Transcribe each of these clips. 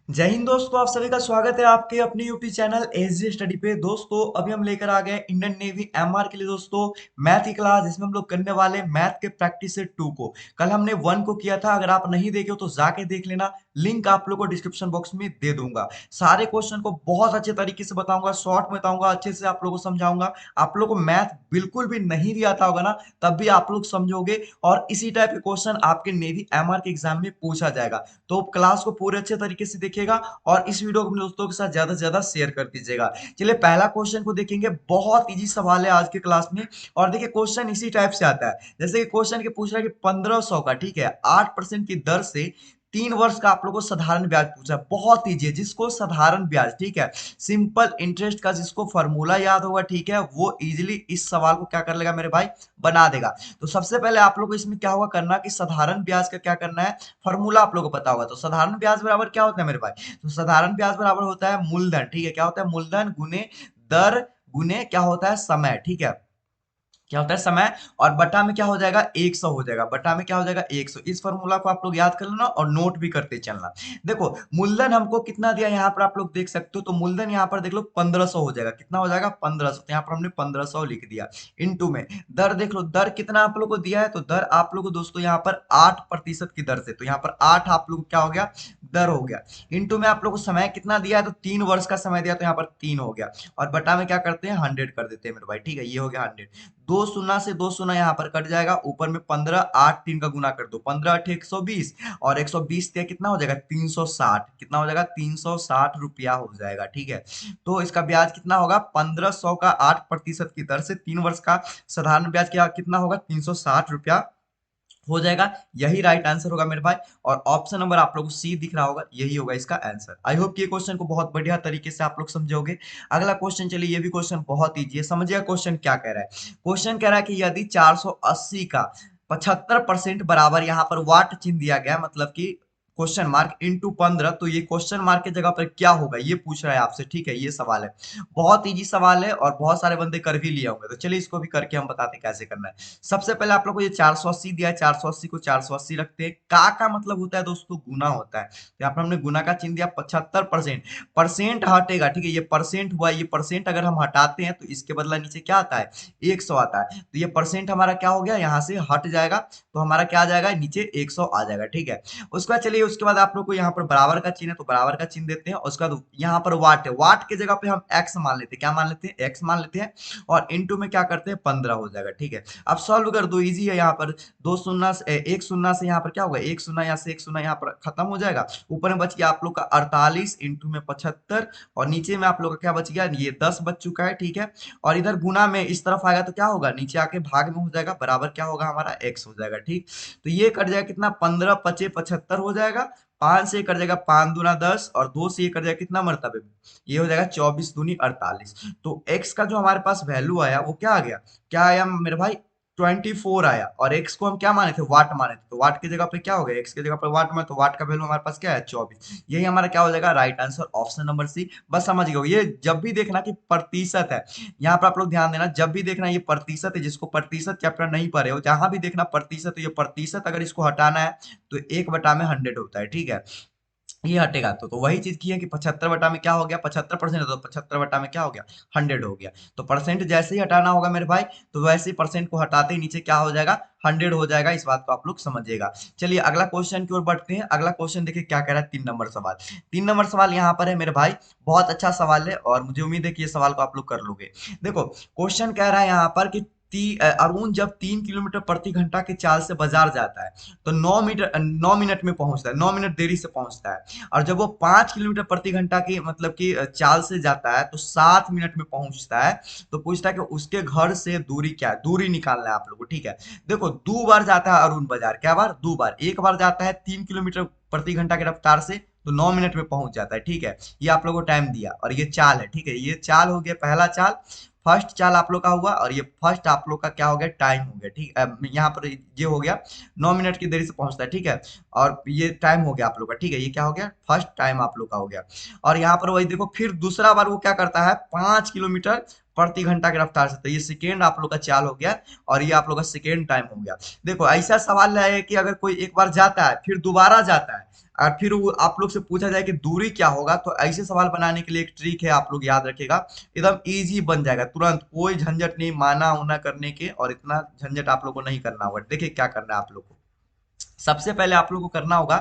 जय हिंद दोस्तों, आप सभी का स्वागत है आपके अपने यूट्यूब चैनल एसजी स्टडी पे। दोस्तों अभी हम लेकर आ गए इंडियन नेवी एमआर के लिए दोस्तों मैथ की क्लास, जिसमें हम लोग करने वाले मैथ के प्रैक्टिस सेट 2 को। कल हमने 1 को किया था, अगर आप नहीं देखे हो तो जाके देख लेना, लिंक आप लोग को डिस्क्रिप्शन बॉक्स में दे दूंगा। सारे क्वेश्चन को बहुत अच्छे तरीके से बताऊंगा, शॉर्ट में बताऊंगा, अच्छे से आप लोगों को समझाऊंगा। आप लोग को मैथ बिल्कुल भी नहीं भी आता होगा ना, तब भी आप लोग समझोगे और इसी टाइप के क्वेश्चन आपके नेवी एमआर के एग्जाम में पूछा जाएगा। तो क्लास को पूरे अच्छे तरीके से देखिएगा और इस वीडियो को अपने दोस्तों के साथ ज्यादा से ज्यादा शेयर कर दीजिएगा। चलिए पहला क्वेश्चन को देखेंगे, बहुत इजी सवाल है आज के क्लास में। और देखिए क्वेश्चन इसी टाइप से आता है, जैसे कि क्वेश्चन के पूछ रहा है कि 1500 का, ठीक है, 8% की दर से 3 वर्ष का आप लोगों को साधारण ब्याज पूछा है। बहुत ईजी है, जिसको साधारण ब्याज, ठीक है, सिंपल इंटरेस्ट का जिसको फॉर्मूला याद होगा, ठीक है, वो इजीली इस सवाल को क्या कर लेगा मेरे भाई, बना देगा। तो सबसे पहले आप लोग को इसमें क्या होगा करना कि साधारण ब्याज का क्या करना है, फॉर्मूला आप लोगों को पता होगा। तो साधारण ब्याज बराबर क्या होता है मेरे भाई, तो साधारण ब्याज बराबर होता है मूलधन, ठीक है, क्या होता है, मूलधन गुने दर गुने क्या होता है, समय, ठीक है, क्या होता है, समय। और बटा में क्या हो जाएगा, 100 हो जाएगा, बटा में क्या हो जाएगा, 100। इस फॉर्मूला को आप लोग याद कर लेना और नोट भी करते चलना। देखो मूलधन हमको कितना दिया यहाँ पर आप लोग देख सकते हो, तो मूलधन यहाँ पर देख लो 1500 हो जाएगा। कितना हो जाएगा, 1500। तो यहाँ पर हमने 1500 लिख दिया। इनटू में दर देख लो, दर कितना आप लोग को दिया है, तो दर आप लोग को दोस्तों यहाँ पर 8% की दर से, तो यहाँ पर 8 आप लोग को क्या हो गया, दर हो गया। इनटू में आप लोग को समय कितना दिया है, तो 3 वर्ष का समय दिया, तो यहाँ पर 3 हो गया। और बटा में क्या करते हैं, 100 कर देते हैं मेरे भाई, ठीक है, ये हो गया 100। दो शून्य से दो शून्य यहाँ पर कट जाएगा, ऊपर में 15, 8 3 का गुना कर दो, 15 8 120, और 120 से कितना हो जाएगा, 360। कितना हो जाएगा, 360 रुपया हो जाएगा, ठीक है। तो इसका ब्याज कितना होगा, 1500 का 8% की दर से 3 वर्ष का साधारण ब्याज क्या कितना होगा, 360 रुपया हो जाएगा। यही राइट आंसर होगा मेरे भाई। और ऑप्शन नंबर आप लोग को सी दिख रहा होगा, यही होगा इसका आंसर। आई होप कि ये क्वेश्चन को बहुत बढ़िया तरीके से आप लोग समझोगे। अगला क्वेश्चन, चलिए ये भी क्वेश्चन बहुत ईजी है, समझिए क्वेश्चन क्या कह रहा है। क्वेश्चन कह रहा है कि यदि 480 का 75% बराबर, यहाँ पर वाट चिन्ह दिया गया, मतलब कि क्वेश्चन मार्क इंटू 15, तो ये क्वेश्चन मार्क की जगह पर क्या होगा, ये पूछ रहा है आपसे, ठीक है, ये सवाल है। बहुत इजी सवाल है और बहुत सारे बंदे कर भी लिए होंगे, तो चलिए इसको भी करके हम बताते हैं कैसे करना है। सबसे पहले आप लोग को ये 480 दिया है, 480 को 480 रखते हैं। का मतलब होता है दोस्तों गुना होता है, तो यहाँ पर हमने गुना का चिन्ह दिया। 75%, परसेंट हटेगा, ठीक है, ये परसेंट हुआ, ये परसेंट अगर हम हटाते हैं तो इसके बदला नीचे क्या आता है, 100 आता है। तो ये परसेंट हमारा क्या हो गया, यहाँ से हट जाएगा, तो हमारा क्या आ जाएगा, नीचे 100 आ जाएगा, ठीक है। उसके बाद चलिए, उसके बाद आप लोग को यहाँ पर बराबर का चिन्ह है, तो बराबर का चिन्ह देते हैं। उसके बाद यहाँ पर वाट है, वाट की जगह पे हम एक्स मान लेते हैं, क्या मान लेते हैं, एक्स मान लेते हैं। और इनटू में क्या करते हैं, 15 हो जाएगा, ठीक है। अब सॉल्व कर दो, इजी है। यहाँ पर दो शून्य से एक शून्य से यहाँ पर क्या होगा, एक शून्य, यहाँ से एक शून्य यहाँ पर खत्म हो जाएगा। ऊपर में बच गया आप लोग का 48 इंटू में 75, और नीचे में आप लोग का क्या बच गया, ये 10 बच चुका है, ठीक है। और इधर गुना में इस तरफ आएगा तो क्या होगा, नीचे आके भाग में हो जाएगा, बराबर क्या होगा हमारा, एक्स हो जाएगा, ठीक। तो ये कट जाएगा कितना, 15 पचे 75 हो जाएगा। 5 से कट जाएगा 5 दूना 10, और 2 से ये कट जाएगा कितना मरतबे में, ये हो जाएगा 24 दूनी 48। तो x का जो हमारे पास वैल्यू आया वो क्या आ गया, क्या आया मेरे भाई, 24 आया। और x को हम क्या माने थे, वाट माने थे, तो वाट की जगह पे क्या हो गया, x की जगह पे वाट में, तो वाट का वैल्यू हमारे पास क्या है, 24। यही हमारा क्या हो जाएगा, right answer, option number C. बस समझ गए। ये जब भी देखना कि प्रतिशत है, यहाँ पर आप लोग ध्यान देना, जब भी देखना ये प्रतिशत है, जिसको प्रतिशत चैप्टर नहीं पढ़े हो, जहां भी देखना प्रतिशत है, ये प्रतिशत अगर इसको हटाना है तो 1/100 होता है, ठीक है, ये हटेगा। तो वही चीज की है कि 75 बटा में क्या हो गया, 75% है, तो 75 बटा में क्या हो गया, 100 हो गया। तो परसेंट जैसे ही हटाना होगा मेरे भाई, तो वैसे ही परसेंट को हटाते ही नीचे क्या हो जाएगा, 100 हो जाएगा। इस बात को आप लोग समझिएगा। चलिए अगला क्वेश्चन की ओर बढ़ते हैं। अगला क्वेश्चन देखिए क्या कह रहा है, 3 नंबर सवाल। 3 नंबर सवाल यहाँ पर है मेरे भाई, बहुत अच्छा सवाल है और मुझे उम्मीद है कि ये सवाल को आप लोग कर लोगे। देखो क्वेश्चन कह रहा है यहाँ पर कि अरुण जब 3 किलोमीटर प्रति घंटा की चाल से बाजार जाता है, तो 9 मिनट में पहुंचता है, 9 मिनट देरी से पहुंचता है। और जब वो 5 किलोमीटर प्रति घंटा की मतलब कि चाल से जाता है, तो 7 मिनट में पहुंचता है। तो पूछता है कि उसके घर से दूरी क्या है, दूरी निकालना है आप लोगों को, ठीक है। देखो 2 बार जाता है अरुण बाजार, क्या बार, 2 बार। एक बार जाता है 3 किलोमीटर प्रति घंटा की रफ्तार से, तो 9 मिनट में पहुंच जाता है, ठीक है। ये आप लोगों को टाइम दिया और ये चाल है, ठीक है, ये चाल हो गया पहला चाल। फर्स्ट चाल आप लोग का हुआ और ये फर्स्ट आप लोग का क्या हो गया, टाइम हो गया। ठीक है, यहाँ पर ये हो गया 9 मिनट की देरी से पहुंचता है। ठीक है, और ये टाइम हो गया आप लोग का। ठीक है, ये क्या हो गया, फर्स्ट टाइम आप लोग का हो गया। और यहाँ पर वही देखो, फिर दूसरा बार वो क्या करता है, 5 किलोमीटर प्रति घंटा की रफ्तार से। तो ये सेकेंड आप लोग का चाल हो गया और ये आप लोग का सेकेंड टाइम हो गया। देखो ऐसा सवाल है कि अगर कोई एक बार जाता है फिर दोबारा जाता है और फिर वो आप लोग से पूछा जाए कि दूरी क्या होगा, तो ऐसे सवाल बनाने के लिए एक ट्रिक है, आप लोग याद रखिएगा। एकदम इजी बन जाएगा तुरंत, कोई झंझट नहीं माना उना करने के, और इतना झंझट आप लोग को नहीं करना होगा। देखिए क्या करना है आप लोग को। सबसे पहले आप लोग को करना होगा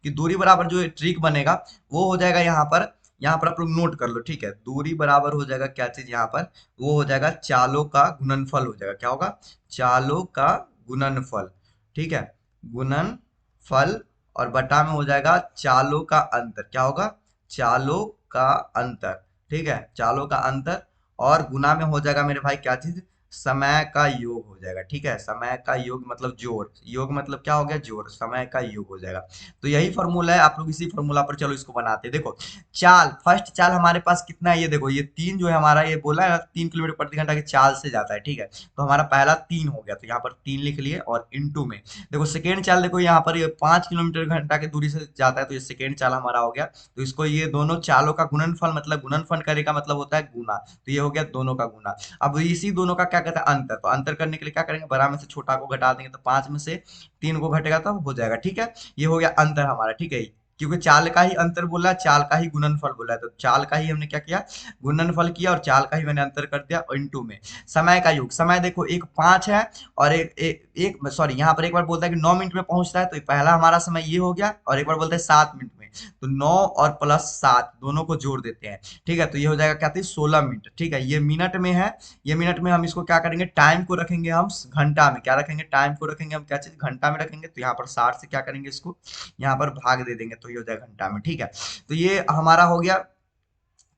कि दूरी बराबर जो ट्रिक बनेगा वो हो जाएगा यहाँ पर। यहाँ पर आप लोग नोट कर लो। ठीक है, दूरी बराबर हो जाएगा क्या चीज यहाँ पर, वो हो जाएगा चालों का गुणनफल हो जाएगा। क्या होगा, चालों का गुणनफल। ठीक है, गुणनफल, और बटा में हो जाएगा चालों का अंतर। क्या होगा, चालों का अंतर। ठीक है, चालों का अंतर, और गुना में हो जाएगा मेरे भाई क्या चीज, समय का योग हो जाएगा। ठीक है, समय का योग मतलब जोड़, योग मतलब क्या हो गया, जोड़, समय का योग हो जाएगा। तो यही फॉर्मूला है, आप लोग इसी फॉर्मूला पर चलो इसको बनाते हैं। देखो चाल, फर्स्ट चाल हमारे पास कितना है, ये देखो ये 3 जो है हमारा, ये बोला है ना 3 किलोमीटर प्रति घंटा की चाल से जाता है। ठीक है, तो हमारा पहला 3 हो गया, तो यहाँ पर 3 लिख लिए, और इनटू में देखो सेकेंड चाल, देखो यहाँ पर ये 5 किलोमीटर घंटा की दूरी से जाता है, तो ये सेकेंड चाल हमारा हो गया। तो इसको ये दोनों चालों का गुणनफल, मतलब गुणनफल करे का मतलब होता है गुना, तो ये हो गया दोनों का गुना। अब इसी दोनों का क्या कहता है, अंतर। तो अंतर करने के लिए क्या करेंगे, बड़ा में से छोटा को घटा देंगे, तो 5 में से 3 को घटेगा तब हो जाएगा। ठीक है, ये हो गया अंतर हमारा। ठीक है, क्योंकि चाल का ही अंतर बोला है, चाल का ही गुणनफल बोला है, तो चाल का ही हमने क्या किया, गुणनफल किया, और चाल का ही मैंने अंतर कर दिया, और इनटू में समय का योग। समय देखो एक 5 है, और एक सॉरी यहाँ पर एक बार बोलता है कि 9 मिनट में पहुंचता है, तो पहला हमारा समय ये हो गया, और एक बार बोलता है 7 मिनट में। तो 9 और प्लस 7 दोनों को जोड़ देते हैं। ठीक है, तो ये हो जाएगा क्या, 16 मिनट। ठीक है, ये मिनट में है, ये मिनट में हम इसको क्या करेंगे, टाइम को रखेंगे हम घंटा में। क्या रखेंगे, टाइम को रखेंगे हम क्या चीज, घंटा में रखेंगे। तो यहाँ पर 60 से क्या करेंगे, इसको यहाँ पर भाग दे देंगे, तो ये हो जाएगा घंटा में। ठीक है, तो ये हमारा हो गया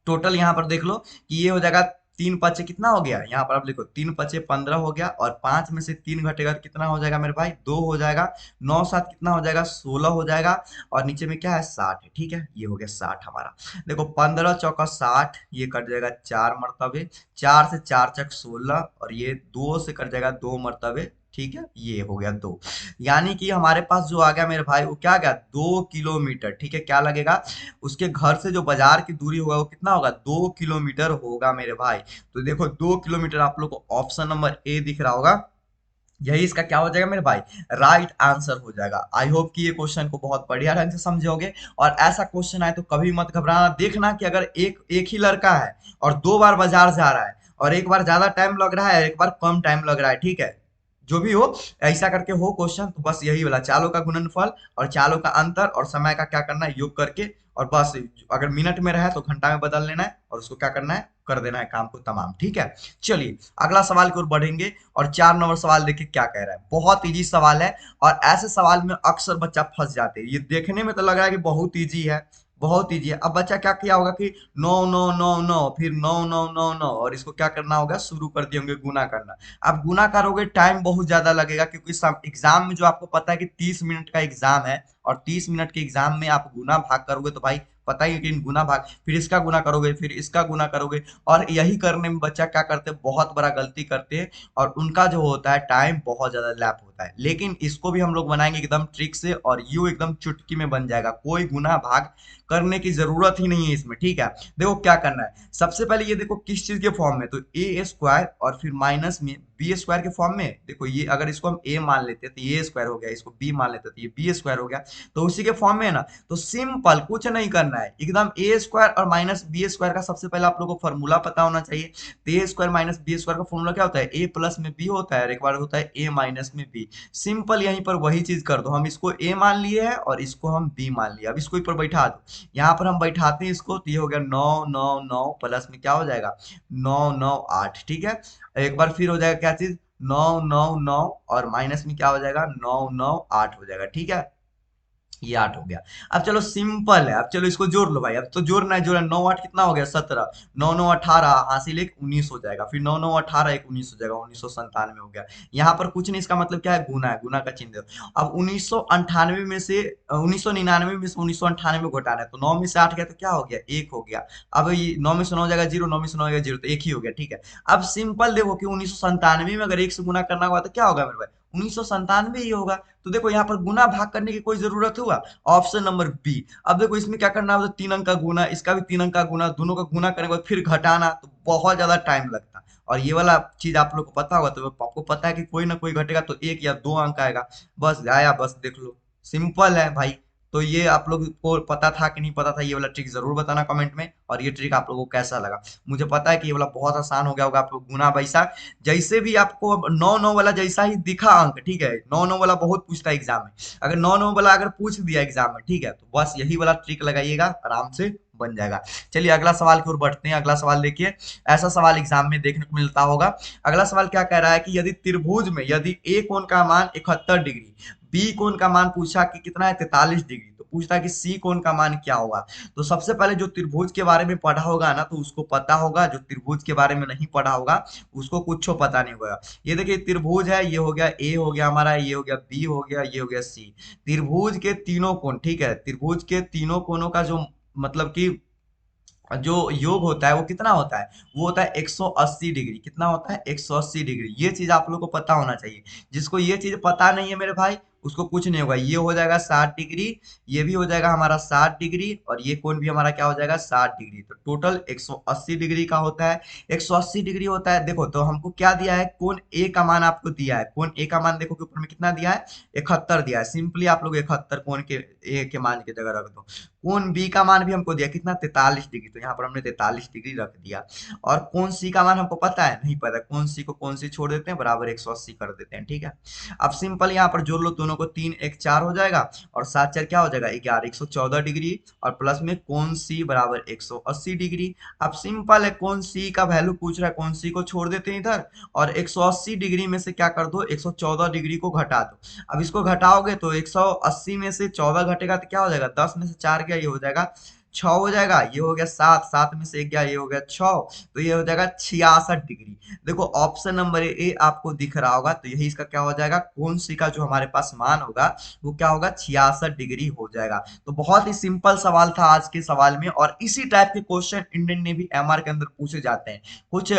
टोटल। यहाँ पर देख लो कि ये हो जाएगा 3 पचे कितना हो गया, यहाँ पर आप देखो 3 पचे 15 हो गया, और 5 में से 3 घटेगा तो कितना हो जाएगा मेरे भाई, 2 हो जाएगा। 9 7 कितना हो जाएगा, 16 हो जाएगा, और नीचे में क्या है, 60 है। ठीक है, ये हो गया 60 हमारा। देखो 15 चौका 60, ये कट जाएगा 4 मरतबे, 4 से 4 चक 16, और ये 2 से कट जाएगा 2 मरतबे। ठीक है, ये हो गया 2। यानी कि हमारे पास जो आ गया मेरे भाई, वो क्या आ गया, 2 किलोमीटर। ठीक है, क्या लगेगा, उसके घर से जो बाजार की दूरी होगा वो कितना होगा, 2 किलोमीटर होगा मेरे भाई। तो देखो 2 किलोमीटर आप लोग को ऑप्शन नंबर ए दिख रहा होगा, यही इसका क्या हो जाएगा मेरे भाई, राइट आंसर हो जाएगा। आई होप कि ये क्वेश्चन को बहुत बढ़िया ढंग से समझोगे, और ऐसा क्वेश्चन आए तो कभी मत घबराना। देखना कि अगर एक एक ही लड़का है और 2 बार बाजार जा रहा है, और एक बार ज्यादा टाइम लग रहा है, एक बार कम टाइम लग रहा है, ठीक है, जो भी हो, ऐसा करके हो क्वेश्चन, तो बस यही वाला चालों का गुणनफल और चालों का अंतर और समय का क्या करना है, योग करके, और बस अगर मिनट में रहे तो घंटा में बदल लेना है, और उसको क्या करना है, कर देना है काम को तमाम। ठीक है, चलिए अगला सवाल की ओर बढ़ेंगे, और 4 नंबर सवाल देखिए क्या कह रहा है। बहुत इजी सवाल है, और ऐसे सवाल में अक्सर बच्चा फंस जाते हैं। ये देखने में तो लग रहा है कि बहुत इजी है, बहुत इजी है। अब बच्चा क्या किया होगा कि 9 9 9 9, फिर 9 9 9 9, और इसको क्या करना होगा, शुरू कर दिए होंगे गुना करना। आप गुना करोगे टाइम बहुत ज्यादा लगेगा, क्योंकि एग्जाम में जो आपको पता है कि 30 मिनट का एग्जाम है, और 30 मिनट के एग्जाम में आप गुना भाग करोगे, तो भाई पता ही है कि गुना भाग, फिर इसका गुना करोगे, फिर इसका गुना करोगे, और यही करने में बच्चा क्या करते हैं, बहुत बड़ा गलती करते हैं, और उनका जो होता है टाइम बहुत ज्यादा लैप होता है। लेकिन इसको भी हम लोग बनाएंगे एकदम ट्रिक से, और यू एकदम चुटकी में बन जाएगा, कोई गुना भाग करने की जरूरत ही नहीं है इसमें। ठीक है, देखो क्या करना है, सबसे पहले ये देखो किस चीज के फॉर्म में, तो ए स्क्वायर और फिर माइनस में बी स्क्वायर के फॉर्म में। देखो ये अगर इसको हम ए मान लेते तो ये स्क्वायर हो गया, इसको बी मान लेते तो ये बी स्क्वायर हो गया, तो उसी के फॉर्म में है ना। तो सिंपल, कुछ नहीं करना है, एकदम ए स्क्वायर और माइनस बी स्क्वायर का सबसे पहले आप लोगों को फॉर्मूला पता होना चाहिए। तो ए स्क्वायर माइनस बी स्क्वायर का फॉर्मूला क्या होता है, ए प्लस में बी होता है, और एक बार होता है ए माइनस में बी। सिंपल, यहीं पर वही चीज कर दो, हम इसको ए मान लिए है और इसको हम बी मान लिया। अब इसको ऊपर बैठा दो, यहाँ पर हम बैठाते हैं इसको, तो ये हो गया 9 9 9, प्लस में क्या हो जाएगा, 9 9 8। ठीक है, एक बार फिर हो जाएगा क्या चीज, 9 9 9, और माइनस में क्या हो जाएगा, 9 9 8 हो जाएगा। ठीक है, ये 8 हो गया। अब चलो सिंपल है, अब चलो इसको जोड़ लो भाई, अब तो जोड़ना है जोड़ना, 9 8 कितना हो गया 17, 9 9 18, हासिल एक 19 हो जाएगा, फिर 9 9 18 एक 19 हो जाएगा, 1997 हो गया। यहाँ पर कुछ नहीं, इसका मतलब क्या है, गुना है, गुना का चिन्ह दो। अब 1998 में से 1999 में से 1998 घटाना है, तो 9 में से 8 गया तो क्या हो गया, 1 हो गया। अब ये 9 में से 9 हो जाएगा 0, 9 में से 9 हो जाएगा 0, तो 1 ही हो गया, ठीक है। अब सिंपल देखो कि 1997 में अगर 1 से गुना करना हुआ तो क्या होगा मेरे भाई, 1997 ही होगा। तो देखो यहाँ पर गुना भाग करने की कोई जरूरत हुआ, ऑप्शन नंबर बी। अब देखो इसमें क्या करना है, 3 अंक का गुना, इसका भी 3 अंक का गुना, दोनों का गुना करने के बाद फिर घटाना, तो बहुत ज्यादा टाइम लगता। और ये वाला चीज आप लोग को पता होगा, तो आपको पता है कि कोई ना कोई घटेगा तो 1 या 2 अंक आएगा, बस आया, बस देख लो, सिंपल है भाई। तो ये आप लोग को पता था कि नहीं पता था, ये वाला ट्रिक जरूर बताना कमेंट में, और ये ट्रिक आप लोगों को कैसा लगा। मुझे पता है कि ये वाला बहुत आसान हो गया होगा आप लोग, गुना वैसा जैसे भी आपको नौ नौ वाला जैसा ही दिखा अंक, ठीक है, नौ नौ वाला बहुत पूछता है एग्जाम में, अगर नौ नौ वाला अगर पूछ दिया एग्जाम में, ठीक है, तो बस यही वाला ट्रिक लगाइएगा, आराम से बन जाएगा। चलिए अगला सवाल की ओर बढ़ते हैं। अगला सवाल देखिए, ऐसा सवाल एग्जाम में देखने को मिलता होगा। अगला सवाल क्या कह रहा है कि यदि त्रिभुज में यदि ए कोण का मान 71 डिग्री, बी कोण का मान पूछा कि कितना है 43 डिग्री, तो पूछता है कि सी कोण का मान क्या होगा। तो सबसे पहले जो त्रिभुज के बारे में पढ़ा होगा ना, तो उसको पता होगा, जो त्रिभुज के बारे में नहीं पढ़ा होगा उसको कुछ पता नहीं होगा। ये देखिए त्रिभुज है, ये हो गया ए हो गया हमारा, ये हो गया बी हो गया, ये हो गया सी। त्रिभुज के तीनों कोण, ठीक है, त्रिभुज के तीनों कोणों का जो मतलब कि जो योग होता है वो कितना होता है, वो होता है 180 डिग्री। कितना होता है, 180 डिग्री। ये चीज आप लोग को पता होना चाहिए। जिसको ये चीज पता नहीं है मेरे भाई, उसको कुछ नहीं होगा। ये हो जाएगा 60 डिग्री, ये भी हो जाएगा हमारा 60 डिग्री, और ये कोण भी हमारा क्या हो जाएगा 60 डिग्री। तो टोटल 180 डिग्री का होता है। 180 डिग्री होता है। देखो तो हमको क्या दिया है, कोण ए का मान आपको दिया है, कोण ए का मान देखो कि ऊपर में कितना दिया है, 71 दिया है। सिंपली आप लोग 71 कोण के ए के मान की जगह रख दो। कोण बी का मान भी हमको दिया कितना, 43 डिग्री, तो यहाँ पर हमने 43 डिग्री रख दिया। और कोण सी का मान हमको पता है, नहीं पता, कोण सी को कोण सी छोड़ देते हैं, बराबर 180 कर देते हैं, ठीक है। अब सिंपल यहाँ पर जोड़ लो दोनों को, 3 1 4 हो जाएगा, और 7 4 क्या हो जाएगा 11, 114 डिग्री, और प्लस में कोण सी बराबर 180 डिग्री। अब सिंपल है, कोण सी का वैल्यू पूछ रहा है, कोण सी को छोड़ देते हैं इधर, और 180 डिग्री में से क्या कर दो, 114 डिग्री को घटा दो। अब इसको घटाओगे तो 180 में से 14 घटेगा तो क्या हो जाएगा, 10 में से 4 गया, ये हो जाएगा 6 हो जाएगा, ये हो गया 7, 7 में से 1 गया, ये हो गया 6, तो ये हो जाएगा 66 डिग्री। देखो ऑप्शन नंबर ए आपको दिख रहा होगा, तो यही इसका क्या हो जाएगा, कौन सी का जो हमारे पास मान होगा वो क्या होगा, 66 डिग्री हो जाएगा। तो बहुत ही सिंपल सवाल था आज के सवाल में, और इसी टाइप के क्वेश्चन इंडियन नेवी एमआर के अंदर पूछे जाते हैं। कुछ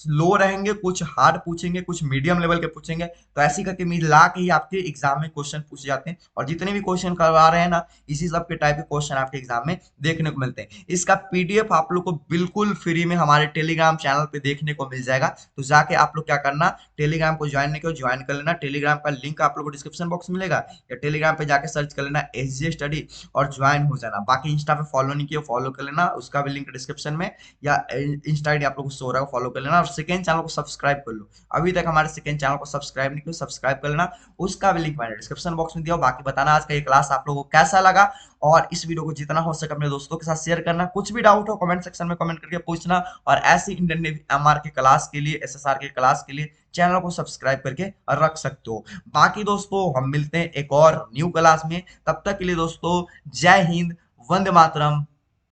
लो रहेंगे, कुछ हार्ड पूछेंगे, कुछ मीडियम लेवल के पूछेंगे, तो ऐसी करके मिला के ही आपके एग्जाम में क्वेश्चन पूछे जाते हैं। और जितने भी क्वेश्चन करवा रहे हैं ना, इसी सब के टाइप के क्वेश्चन आपके एग्जाम में देखने को मिलते हैं। इसका पीडीएफ आप लोग को बिल्कुल फ्री में हमारे टेलीग्राम चैनल पे देखने को मिल जाएगा। तो जाके आप लोग क्या करना, टेलीग्राम को ज्वाइन नहीं करो, ज्वाइन कर लेना। टेलीग्राम का लिंक आप लोग को डिस्क्रिप्शन बॉक्स में मिलेगा, या टेलीग्राम पे जाके सर्च कर लेना एसजे स्टडी और ज्वाइन हो जाना। बाकी इंस्टा पे फॉलो नहीं किया, फॉलो कर लेना, उसका भी लिंक डिस्क्रिप्शन में, या इंस्टा आईडी आप लोग को शो हो रहा है, फॉलो कर लेना। और सेकंड चैनल को सब्सक्राइब कर लो, अभी तक हमारे सेकंड चैनल को सब्सक्राइब नहीं किया, सब्सक्राइब कर लेना, उसका भी लिंक मैंने डिस्क्रिप्शन बॉक्स में दिया। बाकी बताना आज का ये क्लास आप लोगों को कैसा लगा, और इस वीडियो को जितना हो सके अपने दोस्तों के साथ शेयर करना। कुछ भी डाउट हो कमेंट सेक्शन में कमेंट करके पूछना, और ऐसी इंडियन नेवी एमआर के क्लास के लिए, एसएसआर के क्लास के लिए चैनल को सब्सक्राइब करके रख सकते हो। बाकी दोस्तों हम मिलते हैं एक और न्यू क्लास में, तब तक के लिए दोस्तों जय हिंद, वंदे मातरम,